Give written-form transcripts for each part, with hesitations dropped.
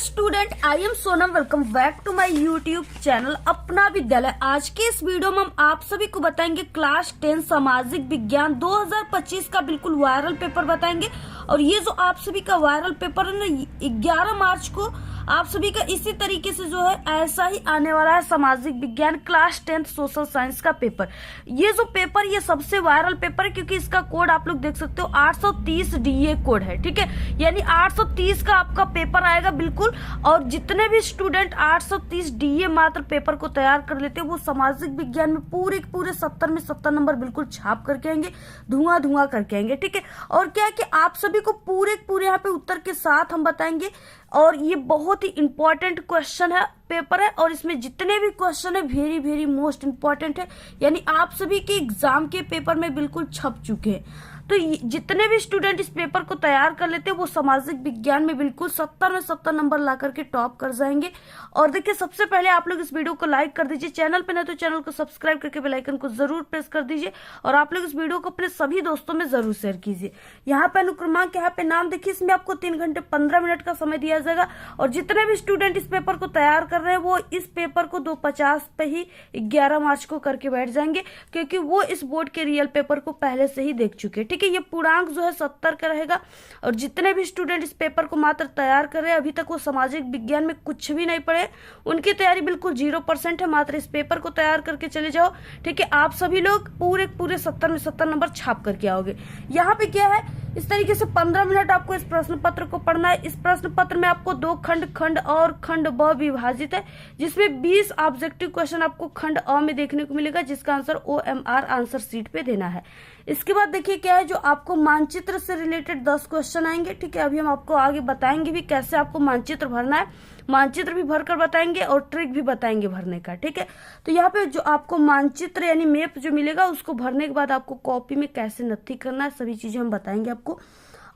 Student, I am Sonam. Welcome back to my YouTube channel Apna Vidyalaya. आज के इस वीडियो में हम आप सभी को बताएंगे क्लास 10 सामाजिक विज्ञान 2025 का बिल्कुल वायरल पेपर बताएंगे। और ये जो आप सभी का वायरल पेपर है ना, 11 मार्च को आप सभी का इसी तरीके से जो है ऐसा ही आने वाला है सामाजिक विज्ञान क्लास 10 सोशल साइंस का पेपर। ये जो पेपर ये सबसे वायरल पेपर है क्योंकि इसका कोड आप लोग देख सकते हो 830 DA कोड है। ठीक है, यानी 830 का आपका पेपर आएगा बिल्कुल। और जितने भी स्टूडेंट 830 DA मात्र पेपर को तैयार कर लेते हैं वो सामाजिक विज्ञान में पूरे 70 में 70 नंबर बिल्कुल छाप करके आएंगे, धुआं करके आएंगे। ठीक है, और क्या है कि आप सभी को पूरे यहाँ पे उत्तर के साथ हम बताएंगे। और ये बहुत ही इंपॉर्टेंट क्वेश्चन है पेपर है, और इसमें जितने भी क्वेश्चन है वेरी मोस्ट इंपॉर्टेंट है, यानी आप सभी के एग्जाम के पेपर में बिल्कुल छप चुके हैं। तो जितने भी स्टूडेंट इस पेपर को तैयार कर लेते हैं वो सामाजिक विज्ञान में बिल्कुल 70 में 70 नंबर ला करके टॉप कर जाएंगे। और देखिए, सबसे पहले आप लोग इस वीडियो को लाइक कर दीजिए, चैनल पे नहीं तो चैनल को सब्सक्राइब करके बेल आइकन को जरूर प्रेस कर दीजिए। और आप लोग इस वीडियो को अपने सभी दोस्तों में जरूर शेयर कीजिए। यहाँ पे अनुक्रमांक, यहाँ पे नाम देखिए, इसमें आपको 3 घंटे 15 मिनट का समय दिया जाएगा। और जितने भी स्टूडेंट इस पेपर को तैयार कर रहे हैं वो इस पेपर को 2:50 पे ही 11 मार्च को करके बैठ जाएंगे, क्योंकि वो इस बोर्ड के रियल पेपर को पहले से ही देख चुके हैं। ठीक है, ये पूर्णांक जो है 70 का रहेगा। और जितने भी स्टूडेंट इस पेपर को मात्र तैयार कर रहे हैं, अभी तक वो सामाजिक विज्ञान में कुछ भी नहीं पढ़े, उनकी तैयारी बिल्कुल 0% है। मात्र इस पेपर को तैयार करके चले जाओ। ठीक है, आप सभी लोग पूरे 70 में 70 नंबर छाप करके आओगे। यहाँ पे क्या है, इस तरीके से 15 मिनट आपको इस प्रश्न पत्र को पढ़ना है। इस प्रश्न पत्र में आपको 2 खंड और खंड ब विभाजित है, जिसमें 20 ऑब्जेक्टिव क्वेश्चन आपको खंड अ में देखने को मिलेगा, जिसका आंसर OMR आंसर शीट पे देना है। इसके बाद देखिए क्या है, जो आपको मानचित्र से रिलेटेड 10 क्वेश्चन आएंगे। ठीक है, अभी हम आपको आगे बताएंगे भी कैसे आपको मानचित्र भरना है, मानचित्र भी भरकर बताएंगे और ट्रिक भी बताएंगे भरने का। ठीक है, तो यहाँ पे जो आपको मानचित्र यानी मैप जो मिलेगा उसको भरने के बाद आपको कॉपी में कैसे नत्थी करना है, सभी चीजें हम बताएंगे आपको।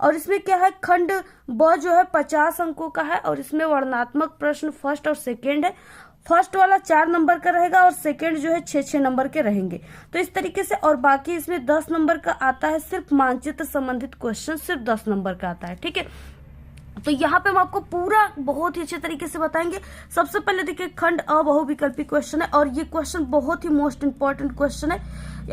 और इसमें क्या है, खंड ब जो है 50 अंकों का है, और इसमें वर्णनात्मक प्रश्न फर्स्ट और सेकेंड है। फर्स्ट वाला 4 नंबर का रहेगा और सेकेंड जो है 6 नंबर के रहेंगे। तो इस तरीके से, और बाकी इसमें 10 नंबर का आता है, सिर्फ मानचित्र संबंधित क्वेश्चन सिर्फ 10 नंबर का आता है। ठीक है, तो यहाँ पे हम आपको पूरा बहुत ही अच्छे तरीके से बताएंगे। सबसे पहले देखिए, खंड अ बहुविकल्पी क्वेश्चन है, और ये क्वेश्चन बहुत ही मोस्ट इंपॉर्टेंट क्वेश्चन है।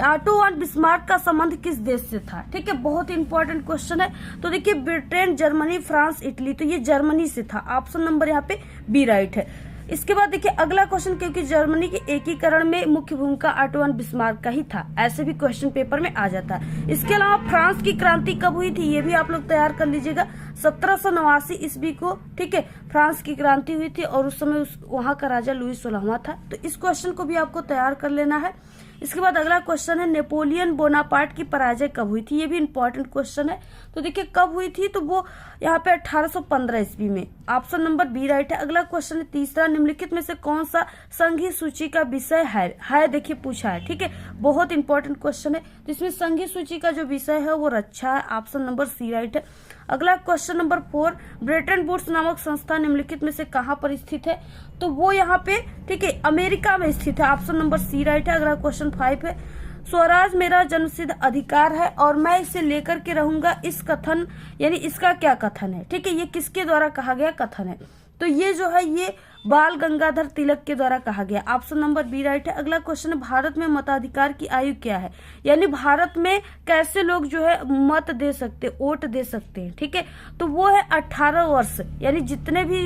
ऑटो वन बिस्मार्क का संबंध किस देश से था? ठीक है, बहुत ही इंपॉर्टेंट क्वेश्चन है। तो देखिए, ब्रिटेन, जर्मनी, फ्रांस, इटली, तो ये जर्मनी से था। ऑप्शन नंबर यहाँ पे बी राइट है। इसके बाद देखिए अगला क्वेश्चन, क्योंकि जर्मनी के एकीकरण में मुख्य भूमिका ऑटो वन बिस्मार्क का ही था, ऐसे भी क्वेश्चन पेपर में आ जाता है। इसके अलावा फ्रांस की क्रांति कब हुई थी, ये भी आप लोग तैयार कर लीजिएगा। 1789 ईस्वी को, ठीक है, फ्रांस की क्रांति हुई थी, और उस समय वहां का राजा लुई 16वां था। तो इस क्वेश्चन को भी आपको तैयार कर लेना है। इसके बाद अगला क्वेश्चन है, नेपोलियन बोनापार्ट की पराजय कब हुई थी? ये भी इंपॉर्टेंट क्वेश्चन है। तो देखिए कब हुई थी, तो वो यहाँ पे 1815 ईस्वी में। ऑप्शन नंबर बी राइट है। अगला क्वेश्चन है तीसरा, निम्नलिखित में से कौन सा संघीय सूची का विषय है? देखिए पूछा है। ठीक है, बहुत इंपॉर्टेंट क्वेश्चन है। तो इसमें संघीय सूची का जो विषय है वो रक्षा है। ऑप्शन नंबर सी राइट है। अगला क्वेश्चन नंबर 4, ब्रेटन वुड्स नामक संस्था निम्नलिखित में से कहाँ पर स्थित है? तो वो यहाँ पे, ठीक है, अमेरिका में स्थित है। ऑप्शन नंबर सी राइट है। अगला क्वेश्चन 5 है, स्वराज मेरा जन्मसिद्ध अधिकार है और मैं इसे लेकर के रहूंगा, इस कथन यानी इसका क्या कथन है? ठीक है, ये किसके द्वारा कहा गया कथन है? तो ये जो है ये बाल गंगाधर तिलक के द्वारा कहा गया। ऑप्शन नंबर बी राइट है। अगला क्वेश्चन है, भारत में मताधिकार की आयु क्या है? यानी भारत में कैसे लोग जो है मत दे सकते, वोट दे सकते हैं? ठीक है, तो वो है 18 वर्ष, यानी जितने भी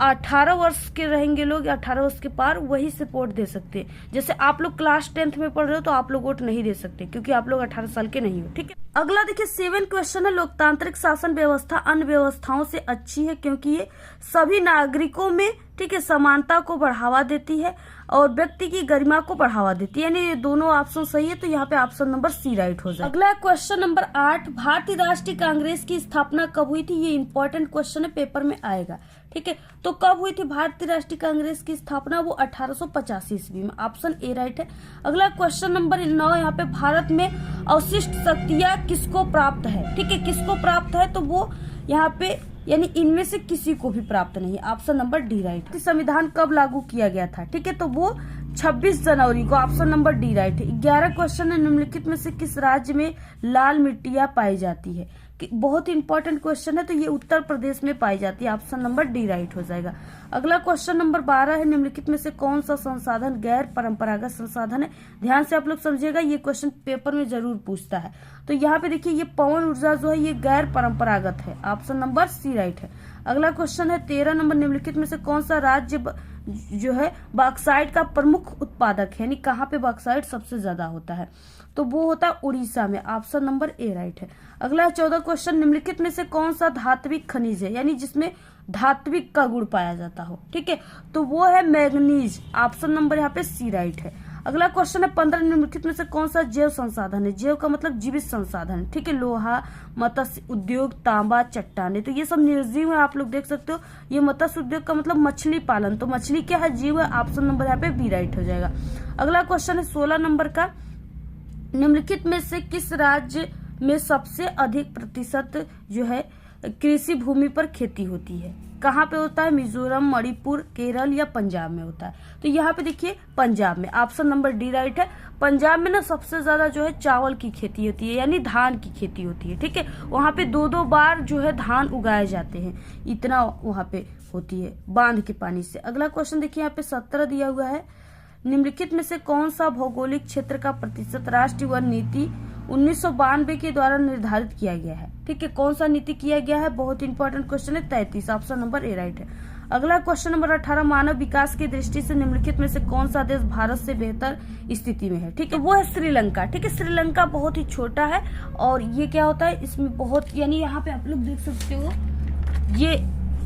18 वर्ष के रहेंगे लोग, 18 वर्ष के पार, वही से वोट दे सकते हैं। जैसे आप लोग क्लास 10th में पढ़ रहे हो तो आप लोग वोट नहीं दे सकते, क्योंकि आप लोग 18 साल के नहीं हो। ठीक है, अगला देखिए 7 क्वेश्चन है, लोकतांत्रिक शासन व्यवस्था अन्य व्यवस्थाओं से अच्छी है क्योंकि ये सभी नागरिकों में, ठीक है, समानता को बढ़ावा देती है और व्यक्ति की गरिमा को बढ़ावा देती है, यानी ये दोनों ऑप्शन सही है। तो यहाँ पे ऑप्शन नंबर सी राइट हो जाए। अगला क्वेश्चन नंबर 8, भारतीय राष्ट्रीय कांग्रेस की स्थापना कब हुई थी? ये इंपॉर्टेंट क्वेश्चन है, पेपर में आएगा। ठीक है, तो कब हुई थी भारतीय राष्ट्रीय कांग्रेस की स्थापना? वो 1885 ईस्वी में। ऑप्शन ए राइट है। अगला क्वेश्चन नंबर 9, यहाँ पे भारत में अवशिष्ट शक्तियां किसको प्राप्त है? ठीक है, किसको प्राप्त है? तो वो यहाँ पे यानी इनमें से किसी को भी प्राप्त नहीं। ऑप्शन नंबर डी राइट है। संविधान कब लागू किया गया था? ठीक है, तो वो 26 जनवरी को। ऑप्शन नंबर डी राइट है। 11 क्वेश्चन है, निम्नलिखित में से किस राज्य में लाल मिट्टियां पाई जाती है? बहुत इंपॉर्टेंट क्वेश्चन है, तो ये उत्तर प्रदेश में पाई जाती है। ऑप्शन नंबर डी राइट हो जाएगा। अगला क्वेश्चन नंबर 12 है, निम्नलिखित में से कौन सा संसाधन गैर परंपरागत संसाधन है। ध्यान से आप लोग समझिएगा, ये क्वेश्चन पेपर में जरूर पूछता है। तो यहाँ पे देखिए, ये पवन ऊर्जा जो है ये गैर परंपरागत है। ऑप्शन नंबर सी राइट है। अगला क्वेश्चन है 13 नंबर, निम्नलिखित में से कौन सा राज्य जो है बॉक्साइट का प्रमुख उत्पादक है, यानी कहाँ पे बॉक्साइट सबसे ज्यादा होता है, तो वो होता है उड़ीसा में। ऑप्शन नंबर ए राइट है। अगला 14 क्वेश्चन, निम्नलिखित में से कौन सा धात्विक खनिज है, यानी जिसमें धात्विक का गुण पाया जाता हो, ठीक है, तो वो है मैग्नीज। ऑप्शन नंबर यहाँ पे सी राइट है। अगला क्वेश्चन है 15, निम्नलिखित में से कौन सा जैव संसाधन है। जैव का मतलब जीवित संसाधन, ठीक है, लोहा, मत्स्य उद्योग, तांबा, चट्टाने, तो ये सब निर्जीव है। आप लोग देख सकते हो, ये मत्स्य उद्योग का मतलब मछली पालन, तो मछली क्या है, जीव है। ऑप्शन नंबर यहाँ पे बी राइट हो जाएगा। अगला क्वेश्चन है 16 नंबर का, निम्नलिखित में से किस राज्य में सबसे अधिक प्रतिशत जो है कृषि भूमि पर खेती होती है। कहाँ पे होता है, मिजोरम, मणिपुर, केरल या पंजाब में होता है। तो यहाँ पे देखिए पंजाब में। ऑप्शन नंबर डी राइट है। पंजाब में ना सबसे ज्यादा जो है चावल की खेती होती है, यानी धान की खेती होती है, ठीक है। वहाँ पे 2-2 बार जो है धान उगाए जाते हैं, इतना वहाँ पे होती है बांध के पानी से। अगला क्वेश्चन देखिए, यहाँ पे 17 दिया हुआ है, निम्नलिखित में से कौन सा भौगोलिक क्षेत्र का प्रतिशत राष्ट्रीय वन नीति 1992 के द्वारा निर्धारित किया गया है, ठीक है, कौन सा नीति किया गया है, बहुत इंपॉर्टेंट क्वेश्चन है। 33, ऑप्शन नंबर ए राइट है। अगला क्वेश्चन नंबर 18, मानव विकास की दृष्टि से निम्नलिखित में से कौन सा देश भारत से बेहतर स्थिति में है, ठीक है, वो है श्रीलंका, ठीक है। श्रीलंका बहुत ही छोटा है और ये क्या होता है, इसमें बहुत, यानी यहाँ पे आप लोग देख सकते हो, ये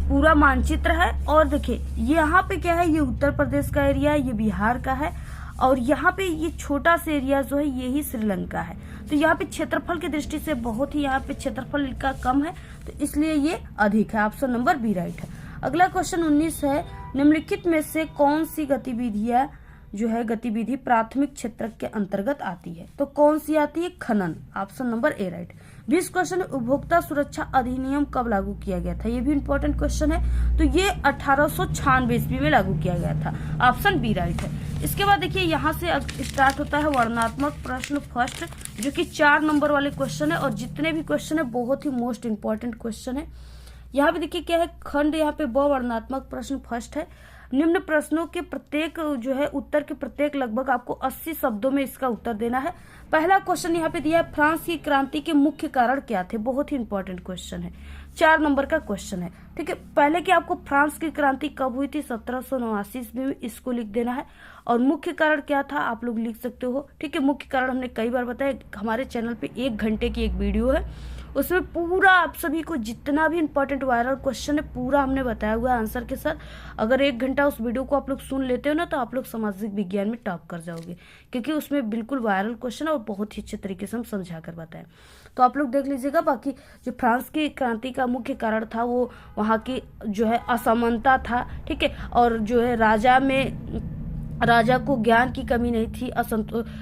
पूरा मानचित्र है और देखिए यहाँ पे क्या है, ये उत्तर प्रदेश का एरिया है, ये बिहार का है और यहाँ पे ये छोटा सा एरिया जो है ये ही श्रीलंका है। तो यहाँ पे क्षेत्रफल की दृष्टि से बहुत ही यहाँ पे क्षेत्रफल इनका कम है, तो इसलिए ये अधिक है। ऑप्शन नंबर बी राइट है। अगला क्वेश्चन 19 है, निम्नलिखित में से कौन सी गतिविधियां जो है गतिविधि प्राथमिक क्षेत्र के अंतर्गत आती है, तो कौन सी आती है, खनन। Option number A right. 20 question, उपभोक्ता सुरक्षा अधिनियम कब लागू किया गया था, ये भी इंपॉर्टेंट क्वेश्चन है, तो ये 1896 ईस्वी में लागू किया गया था। ऑप्शन बी राइट है। इसके बाद देखिए यहाँ से स्टार्ट होता है वर्णनात्मक प्रश्न फर्स्ट, जो कि 4 नंबर वाले क्वेश्चन है और जितने भी क्वेश्चन है बहुत ही मोस्ट इंपॉर्टेंट क्वेश्चन है। यहाँ पे देखिए क्या है, खंड यहाँ पे वर्णनात्मक प्रश्न फर्स्ट है। निम्न प्रश्नों के प्रत्येक जो है उत्तर के प्रत्येक लगभग आपको 80 शब्दों में इसका उत्तर देना है। पहला क्वेश्चन यहाँ पे दिया है, फ्रांस की क्रांति के मुख्य कारण क्या थे, बहुत ही इंपॉर्टेंट क्वेश्चन है, 4 नंबर का क्वेश्चन है, ठीक है। पहले कि आपको फ्रांस की क्रांति कब हुई थी, 1789 ईस्वी में, इसको लिख देना है। और मुख्य कारण क्या था आप लोग लिख सकते हो, ठीक है। मुख्य कारण हमने कई बार बताया, हमारे चैनल पे 1 घंटे की एक वीडियो है, उसमें पूरा आप सभी को जितना भी इंपॉर्टेंट वायरल क्वेश्चन है पूरा हमने बताया हुआ है आंसर के साथ। अगर 1 घंटा उस वीडियो को आप लोग सुन लेते हो ना, तो आप लोग सामाजिक विज्ञान में टॉप कर जाओगे, क्योंकि उसमें बिल्कुल वायरल क्वेश्चन है और बहुत ही अच्छे तरीके से हम समझा कर बताएं। तो आप लोग देख लीजिएगा। बाकी जो फ्रांस की क्रांति का मुख्य कारण था वो वहाँ की जो है असमानता था, ठीक है, और जो है राजा को ज्ञान की कमी नहीं थी,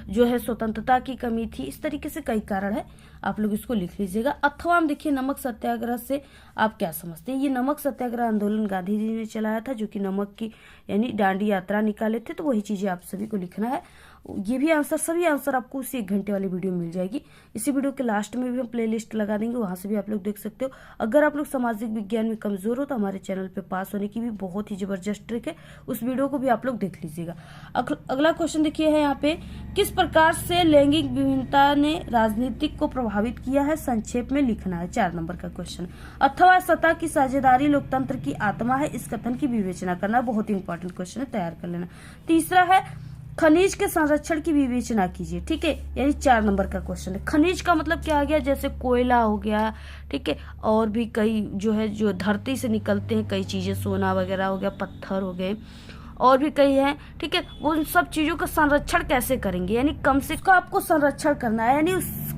जो है स्वतंत्रता की कमी थी, इस तरीके से कई कारण है, आप लोग इसको लिख लीजिएगा। अथवा हम देखिए नमक सत्याग्रह से आप क्या समझते हैं। ये नमक सत्याग्रह आंदोलन गांधी जी ने चलाया था, जो कि नमक की यानी दांडी यात्रा निकाले थे, तो वही चीजें आप सभी को लिखना है। ये भी आंसर, सभी आंसर आपको उसी 1 घंटे वाली वीडियो में मिल जाएगी। इसी वीडियो के लास्ट में भी हम प्लेलिस्ट लगा देंगे, वहां से भी आप लोग देख सकते हो। अगर आप लोग सामाजिक विज्ञान में कमजोर हो तो हमारे चैनल पे पास होने की भी बहुत ही जबरदस्त ट्रिक है, उस वीडियो को भी आप लोग देख लीजिएगा। अगला क्वेश्चन देखिए है यहाँ पे, किस प्रकार से लैंगिक विभिन्नता ने राजनीतिक को प्रभावित किया है, संक्षेप में लिखना है, 4 नंबर का क्वेश्चन। अथवा सत्ता की साझेदारी लोकतंत्र की आत्मा है, इस कथन की विवेचना करना, बहुत इंपॉर्टेंट क्वेश्चन है, तैयार कर लेना। तीसरा है, खनिज के संरक्षण की विवेचना कीजिए, ठीक है, यानी 4 नंबर का क्वेश्चन है। खनिज का मतलब क्या आ गया, जैसे कोयला हो गया, ठीक है, और भी कई जो है जो धरती से निकलते हैं कई चीजें, सोना वगैरह हो गया, पत्थर हो गए, और भी कई हैं, ठीक है। वो उन सब चीजों का संरक्षण कैसे करेंगे, यानी कम से कम आपको संरक्षण करना है, यानी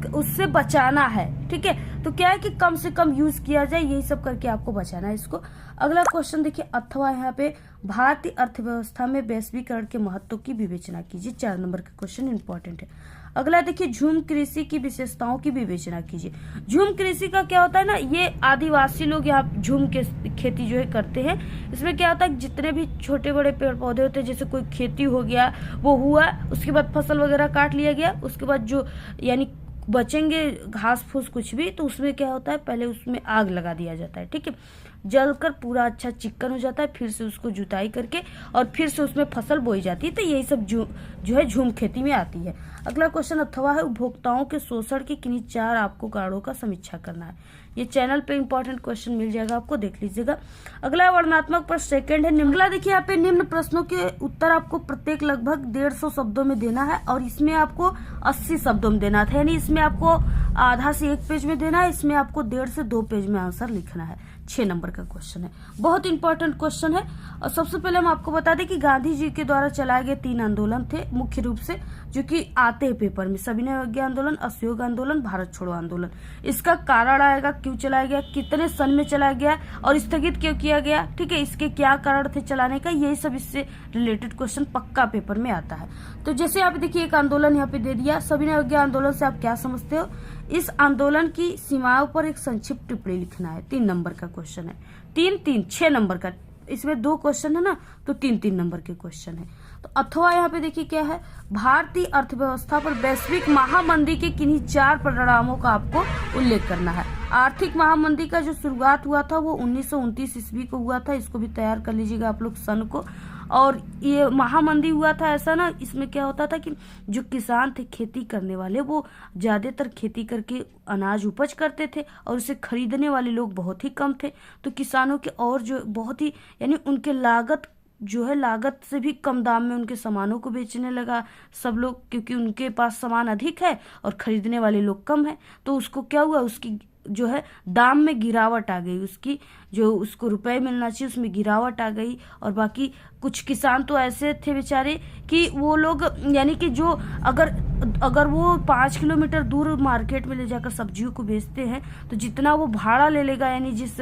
उससे बचाना है, ठीक है। तो क्या है कि कम से कम यूज किया जाए, यही सब करके आपको बचाना है इसको। अगला क्वेश्चन देखिए, अथवा यहाँ पे भारतीय अर्थव्यवस्था में वैश्वीकरण के महत्व की विवेचना कीजिए, 4 नंबर का क्वेश्चन इंपॉर्टेंट है। अगला देखिए, झूम कृषि की विशेषताओं की विवेचना कीजिए। झूम कृषि का क्या होता है ना, ये आदिवासी लोग यहाँ झूम के खेती जो है करते हैं। इसमें क्या होता है, जितने भी छोटे बड़े पेड़ पौधे होते हैं, जैसे कोई खेती हो गया, वो हुआ, उसके बाद फसल वगैरह काट लिया गया, उसके बाद जो यानी बचेंगे घास फूस कुछ भी, तो उसमें क्या होता है, पहले उसमें आग लगा दिया जाता है। ठीक है, जलकर पूरा अच्छा चिक्कन हो जाता है, फिर से उसको जुताई करके और फिर से उसमें फसल बोई जाती है। तो यही सब जो है झूम खेती में आती है। अगला क्वेश्चन अथवा है, उपभोक्ताओं के शोषण के किन्हीं 4 आपको कारणों का समीक्षा करना है। ये चैनल पे इंपॉर्टेंट क्वेश्चन मिल जाएगा आपको, देख लीजिएगा। अगला वर्णनात्मक प्रश्न सेकंड है। अगला देखिए यहाँ पे निम्न प्रश्नों के उत्तर आपको प्रत्येक लगभग 150 शब्दों में देना है और इसमें आपको 80 शब्दों में देना था, यानी इसमें आपको आधा से 1 पेज में देना है, इसमें आपको 1.5 से 2 पेज में आंसर लिखना है। 6 नंबर का क्वेश्चन है, बहुत इंपॉर्टेंट क्वेश्चन है। और सबसे पहले हम आपको बता दें कि गांधी जी के द्वारा चलाए गए 3 आंदोलन थे मुख्य रूप से, जो कि आते हैं पेपर में, सविनय अवज्ञा आंदोलन, असहयोग आंदोलन, भारत छोड़ो आंदोलन। इसका कारण आएगा, क्यों चलाया गया, कितने सन में चलाया गया और स्थगित क्यों किया गया। ठीक है, इसके क्या कारण थे चलाने का, यही सब इससे रिलेटेड क्वेश्चन पक्का पेपर में आता है। तो जैसे आप देखिए एक आंदोलन यहाँ पे दे दिया, सविनय अवज्ञा आंदोलन से आप क्या समझते हो। इस आंदोलन की सीमाओं पर एक संक्षिप्त टिप्पणी लिखना है। 3 नंबर का क्वेश्चन है, 6 नंबर का, इसमें 2 क्वेश्चन है ना, तो 3 नंबर के क्वेश्चन है। तो अथवा यहाँ पे देखिए क्या है, भारतीय अर्थव्यवस्था पर वैश्विक महामंदी के किन्हीं 4 परिणामों का आपको उल्लेख करना है। आर्थिक महामंदी का जो शुरुआत हुआ था वो 1929 ईस्वी को हुआ था, इसको भी तैयार कर लीजिएगा आप लोग सन को। और ये महामंदी हुआ था ऐसा ना, इसमें क्या होता था कि जो किसान थे खेती करने वाले, वो ज्यादातर खेती करके अनाज उपज करते थे और उसे खरीदने वाले लोग बहुत ही कम थे। तो किसानों के और जो बहुत ही, यानी उनके लागत जो है, लागत से भी कम दाम में उनके सामानों को बेचने लगा सब लोग, क्योंकि उनके पास सामान अधिक है और खरीदने वाले लोग कम है। तो उसको क्या हुआ, उसकी जो है दाम में गिरावट आ गई, उसकी जो उसको रुपए मिलना चाहिए उसमें गिरावट आ गई। और बाकी कुछ किसान तो ऐसे थे बेचारे कि वो लोग, यानी कि जो अगर वो 5 किलोमीटर दूर मार्केट में ले जाकर सब्जियों को बेचते हैं, तो जितना वो भाड़ा ले लेगा, यानी जिस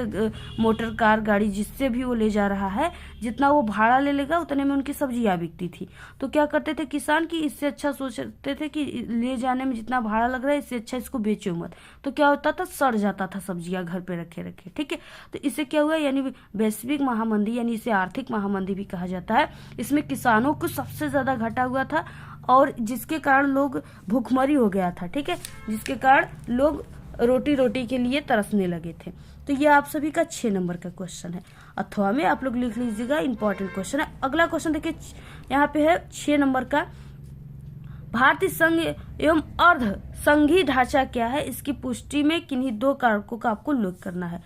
मोटर कार गाड़ी जिससे भी वो ले जा रहा है, जितना वो भाड़ा ले लेगा उतने में उनकी सब्जियां बिकती थी। तो क्या करते थे किसान की, इससे अच्छा सोचते थे कि ले जाने में जितना भाड़ा लग रहा है, इससे अच्छा इसको बेचो मत। तो क्या होता था, सड़ जाता था सब्जियां घर पे रखे रखे। ठीक है, तो इससे क्या हुआ, यानी वैश्विक महामंदी, यानी इसे आर्थिक महामंदी भी कहा जाता है। इसमें किसानों को सबसे ज्यादा घाटा हुआ था और जिसके कारण लोग भूखमरी हो गया था। ठीक है, जिसके कारण लोग रोटी रोटी के लिए तरसने लगे थे। तो ये आप सभी का 6 नंबर का क्वेश्चन है, अथवा में आप लोग लिख लीजिएगा, इंपॉर्टेंट क्वेश्चन है। अगला क्वेश्चन देखिए यहाँ पे है 6 नंबर का, भारतीय संघ एवं अर्ध संघीय ढांचा क्या है, इसकी पुष्टि में किन्हीं 2 कारकों का आपको उल्लेख करना है।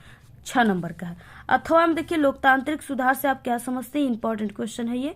6 नंबर का है। अथवा में देखिए लोकतांत्रिक सुधार से आप क्या समझते हैं, इंपॉर्टेंट क्वेश्चन है ये,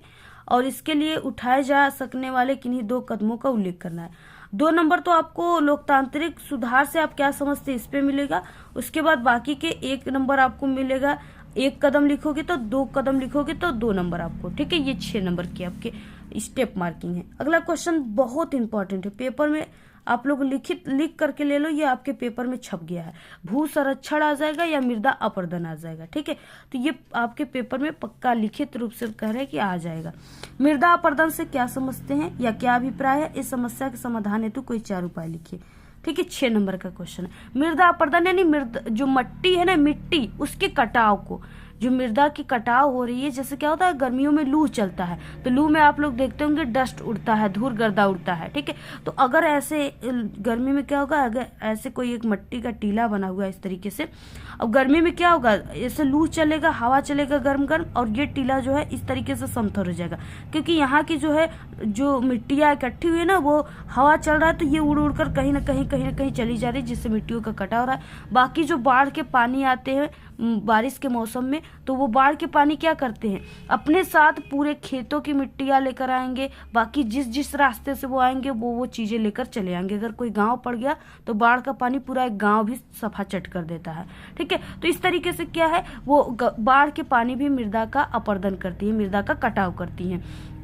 और इसके लिए उठाए जा सकने वाले किन्हीं 2 कदमों का उल्लेख करना है। 2 नंबर तो आपको लोकतांत्रिक सुधार से आप क्या समझते हैं इस पे मिलेगा। उसके बाद बाकी के 1 नंबर आपको मिलेगा, 1 कदम लिखोगे तो 2 कदम लिखोगे तो 2 नंबर आपको। ठीक है, ये 6 नंबर की आपके स्टेप मार्किंग है। अगला क्वेश्चन बहुत इंपॉर्टेंट है, पेपर में आप लोग लिख करके ले लो, ये आपके पेपर में छप गया है। भू संरक्षण आ जाएगा या मृदा अपरदन आ जाएगा। ठीक है, तो ये आपके पेपर में पक्का लिखित रूप से कह रहे हैं कि आ जाएगा। मृदा अपरदन से क्या समझते हैं या क्या अभिप्राय है, इस समस्या के समाधान हेतु कोई 4 उपाय लिखिए। ठीक है, 6 नंबर का क्वेश्चन है। मृदा अपरदन यानी जो मट्टी है ना, मिट्टी उसके कटाव को, जो मृदा की कटाव हो रही है, जैसे क्या होता है गर्मियों में लू चलता है, तो लू में आप लोग देखते होंगे डस्ट उड़ता है, धूल गर्दा उड़ता है। ठीक है, तो अगर ऐसे गर्मी में क्या होगा, अगर ऐसे कोई एक मट्टी का टीला बना हुआ है इस तरीके से, अब गर्मी में क्या होगा, ऐसे लू चलेगा, हवा चलेगा गर्म गर्म, और ये टीला जो है इस तरीके से समतल हो जाएगा, क्योंकि यहाँ की जो मिट्टियाँ इकट्ठी हुई है ना, वो हवा चल रहा है तो ये उड़ उड़ कर कहीं ना कहीं चली जा रही है, जिससे मिट्टियों का कटाव हो रहा है। बाकी जो बाढ़ के पानी आते हैं बारिश के मौसम में, तो वो बाढ़ के पानी क्या करते हैं, अपने साथ पूरे खेतों की मिट्टियाँ लेकर आएंगे, बाकी जिस रास्ते से वो आएंगे वो चीजें लेकर चले आएंगे। अगर कोई गांव पड़ गया तो बाढ़ का पानी पूरा एक गांव भी सफा चट कर देता है। ठीक है, तो इस तरीके से क्या है, वो बाढ़ के पानी भी मृदा का अपरदन करती है, मृदा का कटाव करती है।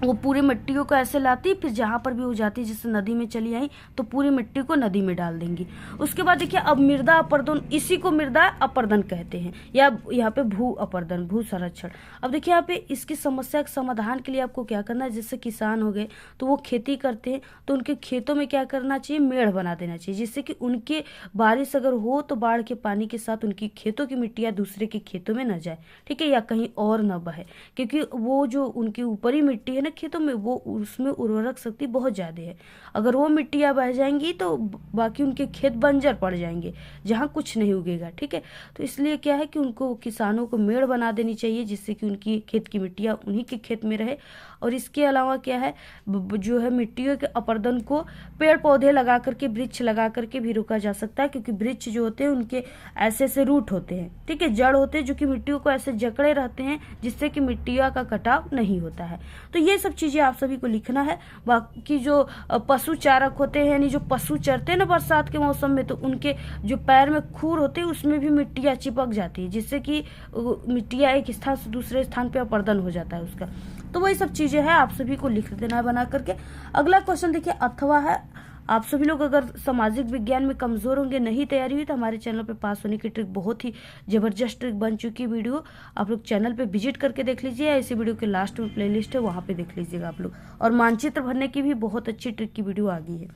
वो पूरी मिट्टियों को ऐसे लाती, फिर जहां पर भी हो जाती है, जैसे नदी में चली आई तो पूरी मिट्टी को नदी में डाल देंगी। उसके बाद देखिए अब मृदा अपरदन, इसी को मृदा अपरदन कहते हैं, या यहाँ पे भू अपरदन, भू संरक्षण। अब देखिए यहाँ पे इसकी समस्या के समाधान के लिए आपको क्या करना है, जैसे किसान हो गए तो वो खेती करते हैं, तो उनके खेतों में क्या करना चाहिए, मेड़ बना देना चाहिए, जिससे कि उनके बारिश अगर हो तो बाढ़ के पानी के साथ उनकी खेतों की मिट्टियाँ दूसरे के खेतों में न जाए। ठीक है, या कहीं और न बहे, क्योंकि वो जो उनकी ऊपरी मिट्टी है ना, ना खेतों में, वो उसमें उर्वरक शक्ति बहुत ज्यादा है। अगर वो मिट्टियां बह जाएंगी तो बाकी उनके खेत बंजर पड़ जाएंगे, जहाँ कुछ नहीं उगेगा। ठीक है, तो इसलिए क्या है कि उनको, किसानों को मेड़ बना देनी चाहिए, जिससे कि उनकी खेत की मिट्टियां उन्हीं के खेत में रहे। और इसके अलावा क्या है, जो है मिट्टियों के अपरदन को पेड़ पौधे लगा करके, वृक्ष लगा करके भी रोका जा सकता है, क्योंकि वृक्ष जो होते हैं उनके ऐसे ऐसे रूट होते हैं, ठीक है, जड़ होते हैं, जो कि मिट्टियों को ऐसे जकड़े रहते हैं, जिससे कि मिट्टियों का कटाव नहीं होता है। तो ये सब चीजें आप सभी को लिखना है। बाकी जो पशु चारक होते हैं, यानी जो पशु चरते हैं ना बरसात के मौसम में, तो उनके जो पैर में खूर होते हैं उसमें भी मिट्टियां चिपक जाती है, जिससे कि मिट्टियां एक स्थान से दूसरे स्थान पे अपरदन हो जाता है उसका। तो वही सब चीजें हैं, आप सभी को लिख देना है बना करके। अगला क्वेश्चन देखिए, अथवा है। आप सभी लोग अगर सामाजिक विज्ञान में कमजोर होंगे, नहीं तैयारी हुई, तो हमारे चैनल पे पास होने की ट्रिक, बहुत ही जबरदस्त ट्रिक बन चुकी है वीडियो, आप लोग चैनल पे विजिट करके देख लीजिए। इसी वीडियो के लास्ट में प्लेलिस्ट है, वहां पे देख लीजिएगा आप लोग। और मानचित्र भरने की भी बहुत अच्छी ट्रिक की वीडियो आ गई है।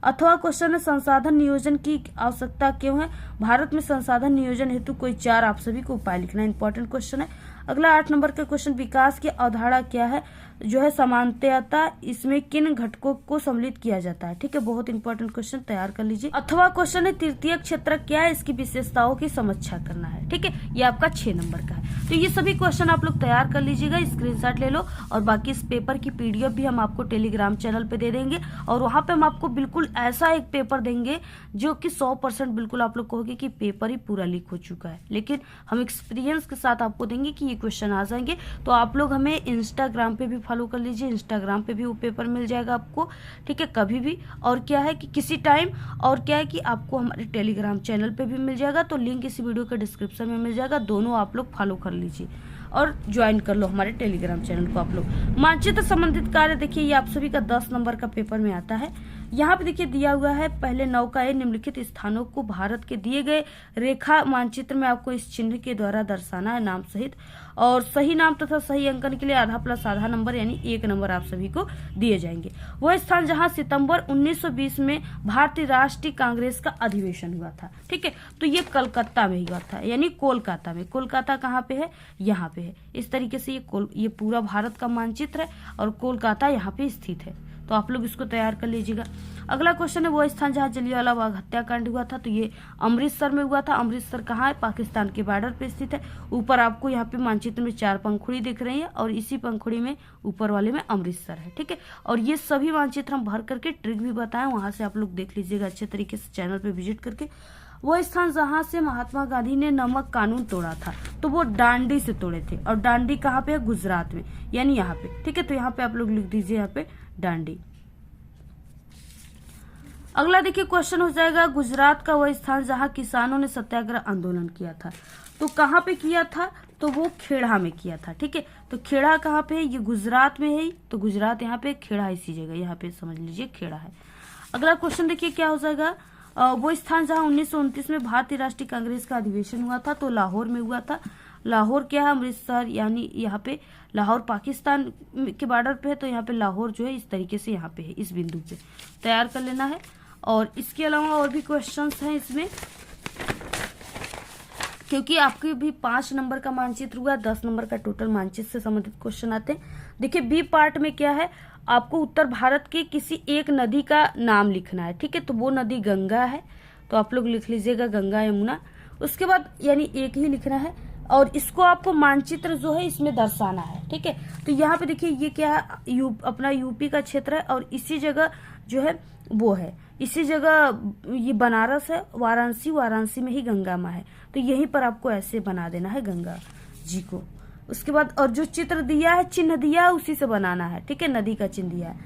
अथवा क्वेश्चन है, संसाधन नियोजन की आवश्यकता क्यों है? भारत में संसाधन नियोजन हेतु कोई 4 आप सभी को उपाय लिखना है। इंपॉर्टेंट क्वेश्चन है। अगला 8 नंबर का क्वेश्चन, विकास की अवधारणा क्या है? जो है समानता, इसमें किन घटकों को सम्मिलित किया जाता है? ठीक है, बहुत इंपॉर्टेंट क्वेश्चन, तैयार कर लीजिए। अथवा क्वेश्चन है, तृतीय क्षेत्र क्या है? इसकी विशेषताओं की समीक्षा करना है। ठीक है, ये आपका 6 नंबर का है। तो ये सभी क्वेश्चन आप लोग तैयार कर लीजिएगा, स्क्रीनशॉट ले लो। और बाकी इस पेपर की पीडीएफ भी हम आपको टेलीग्राम चैनल पे दे देंगे, और वहां पे हम आपको बिल्कुल ऐसा एक पेपर देंगे जो कि 100% बिल्कुल आप लोग कहोगे कि पेपर ही पूरा लीक हो चुका है, लेकिन हम एक्सपीरियंस के साथ आपको देंगे कि ये क्वेश्चन आ जाएंगे। तो आप लोग हमें इंस्टाग्राम पे भी फॉलो कर लीजिए, इंस्टाग्राम पे भी वो पेपर मिल जाएगा आपको। ठीक है, कभी भी, और क्या है कि किसी टाइम, और क्या है कि आपको हमारे टेलीग्राम चैनल पे भी मिल जाएगा। तो लिंक इसी वीडियो के डिस्क्रिप्शन में मिल जाएगा, दोनों आप लोग फॉलो कर लीजिए और ज्वाइन कर लो हमारे टेलीग्राम चैनल को आप लोग। मानचित्र संबंधित कार्य देखिए, ये आप सभी का 10 नंबर का पेपर में आता है। यहाँ पे देखिए दिया हुआ है, पहले नौका ए निम्नलिखित स्थानों को भारत के दिए गए रेखा मानचित्र में आपको इस चिन्ह के द्वारा दर्शाना है, नाम सहित। और सही नाम तथा सही अंकन के लिए आधा प्लस आधा नंबर, यानी 1 नंबर आप सभी को दिए जाएंगे। वह स्थान जहां सितंबर 1920 में भारतीय राष्ट्रीय कांग्रेस का अधिवेशन हुआ था। ठीक है, तो ये कलकत्ता में हुआ था, यानी कोलकाता में। कोलकाता कहाँ पे है? यहाँ पे है। इस तरीके से ये पूरा भारत का मानचित्र है, और कोलकाता यहाँ पे स्थित है। तो आप लोग इसको तैयार कर लीजिएगा। अगला क्वेश्चन है, वो स्थान जहाँ जलियांवाला बाग हत्याकांड हुआ था, तो ये अमृतसर में हुआ था। अमृतसर कहाँ है? पाकिस्तान के बॉर्डर पे स्थित है। ऊपर आपको यहाँ पे मानचित्र में 4 पंखुड़ी दिख रही है, और इसी पंखुड़ी में ऊपर वाले में अमृतसर है। ठीक है, और ये सभी मानचित्र हम भर करके ट्रिक भी बताएं, वहां से आप लोग देख लीजिएगा अच्छे तरीके से चैनल पे विजिट करके। वो स्थान जहां से महात्मा गांधी ने नमक कानून तोड़ा था, तो वो डांडी से तोड़े थे। और डांडी कहाँ पे है? गुजरात में, यानी यहाँ पे। ठीक है, तो यहाँ पे आप लोग लिख दीजिए, यहाँ पे डांडी। अगला देखिए क्वेश्चन हो जाएगा, गुजरात का वह स्थान जहां किसानों ने सत्याग्रह आंदोलन किया था, तो कहाँ पे किया था? तो वो खेड़ा में किया था। ठीक है, तो खेड़ा कहाँ पे है? ये गुजरात में है, तो गुजरात यहाँ पे, खेड़ा इसी जगह, यहाँ पे समझ लीजिए खेड़ा है। अगला क्वेश्चन देखिए क्या हो जाएगा, वो स्थान जहां 1929 में भारतीय राष्ट्रीय कांग्रेस का अधिवेशन हुआ था, तो लाहौर में हुआ था। लाहौर क्या है? अमृतसर, यानी यहाँ पे लाहौर पाकिस्तान के बॉर्डर पे है, तो यहाँ पे लाहौर जो है इस तरीके से यहाँ पे है, इस बिंदु पे तैयार कर लेना है। और इसके अलावा और भी क्वेश्चंस हैं इसमें, क्योंकि आपके भी 5 नंबर का मानचित्र हुआ, 10 नंबर का टोटल मानचित्र से संबंधित क्वेश्चन आते हैं। देखिए बी पार्ट में क्या है, आपको उत्तर भारत के किसी एक नदी का नाम लिखना है। ठीक है, तो वो नदी गंगा है, तो आप लोग लिख लीजिएगा गंगा यमुना। उसके बाद यानी एक ही लिखना है, और इसको आपको मानचित्र जो है इसमें दर्शाना है। ठीक है, तो यहाँ पे देखिए ये क्या है, अपना यूपी का क्षेत्र है, और इसी जगह जो है वो है, इसी जगह ये बनारस है, वाराणसी में ही गंगा माँ है, तो यहीं पर आपको ऐसे बना देना है गंगा जी को। उसके बाद और जो चित्र दिया है, चिन्ह दिया है, उसी से बनाना है। ठीक है, नदी का चिन्ह दिया है।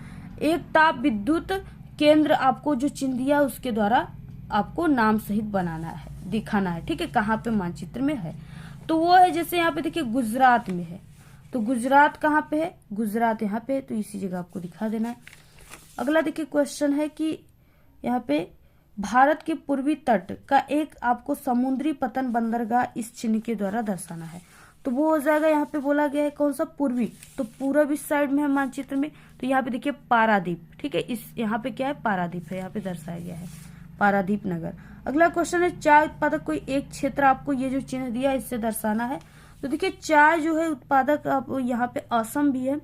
एक ताप विद्युत केंद्र आपको जो चिन्ह दिया है उसके द्वारा आपको नाम सहित बनाना है, दिखाना है। ठीक है, कहाँ पे मानचित्र में है, तो वो है जैसे यहाँ पे देखिए गुजरात में है, तो गुजरात कहाँ पे है? गुजरात यहाँ पे है, तो इसी जगह आपको दिखा देना है। अगला देखिए क्वेश्चन है कि यहाँ पे भारत के पूर्वी तट का एक आपको समुद्री पतन बंदरगाह इस चिन्ह के द्वारा दर्शाना है, तो वो हो जाएगा, यहाँ पे बोला गया है कौन सा? पूर्वी, तो पूरब इस साइड में है मानचित्र में, तो यहाँ पे देखिए पारादीप। ठीक है, इस यहाँ पे क्या है? पारादीप है, यहाँ पे दर्शाया गया है पारादीप नगर। अगला क्वेश्चन है, चाय उत्पादक कोई एक क्षेत्र आपको ये जो चिन्ह दिया इससे दर्शाना है, तो देखिए चाय जो है उत्पादक आप यहाँ पे असम भी है,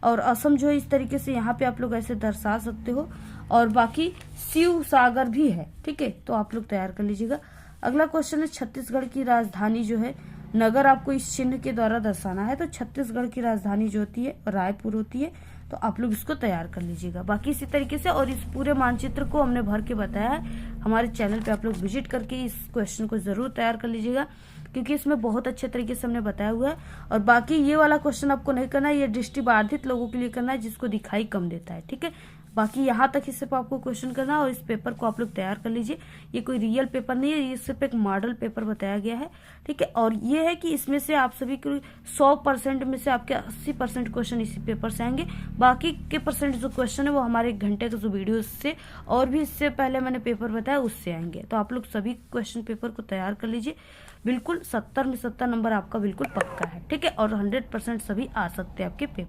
और असम जो है इस तरीके से यहाँ पे आप लोग ऐसे दर्शा सकते हो। और बाकी शिव सागर भी है, ठीक है, तो आप लोग तैयार कर लीजिएगा। अगला क्वेश्चन है छत्तीसगढ़ की राजधानी जो है नगर आपको इस चिन्ह के द्वारा दर्शाना है। तो छत्तीसगढ़ की राजधानी जो होती है रायपुर होती है, तो आप लोग इसको तैयार कर लीजिएगा। बाकी इसी तरीके से और इस पूरे मानचित्र को हमने भर के बताया है हमारे चैनल पे, आप लोग विजिट करके इस क्वेश्चन को जरूर तैयार कर लीजिएगा, क्योंकि इसमें बहुत अच्छे तरीके से हमने बताया हुआ है। और बाकी ये वाला क्वेश्चन आपको नहीं करना है, ये दृष्टिबाधित लोगों के लिए करना है जिसको दिखाई कम देता है, ठीक है। बाकी यहाँ तक ही सिर्फ आपको क्वेश्चन करना है और इस पेपर को आप लोग तैयार कर लीजिए। ये कोई रियल पेपर नहीं है, ये सिर्फ एक मॉडल पेपर बताया गया है, ठीक है। और ये है कि इसमें से आप सभी को 100% में से आपके 80% क्वेश्चन इसी पेपर से आएंगे। बाकी के परसेंट जो क्वेश्चन है वो हमारे 1 घंटे का जो वीडियो से और भी इससे पहले मैंने पेपर बताया उससे आएंगे। तो आप लोग सभी क्वेश्चन पेपर को तैयार कर लीजिए। बिल्कुल 70 में 70 नंबर आपका बिल्कुल पक्का है, ठीक है। और 100% सभी आ सकते हैं आपके पेपर।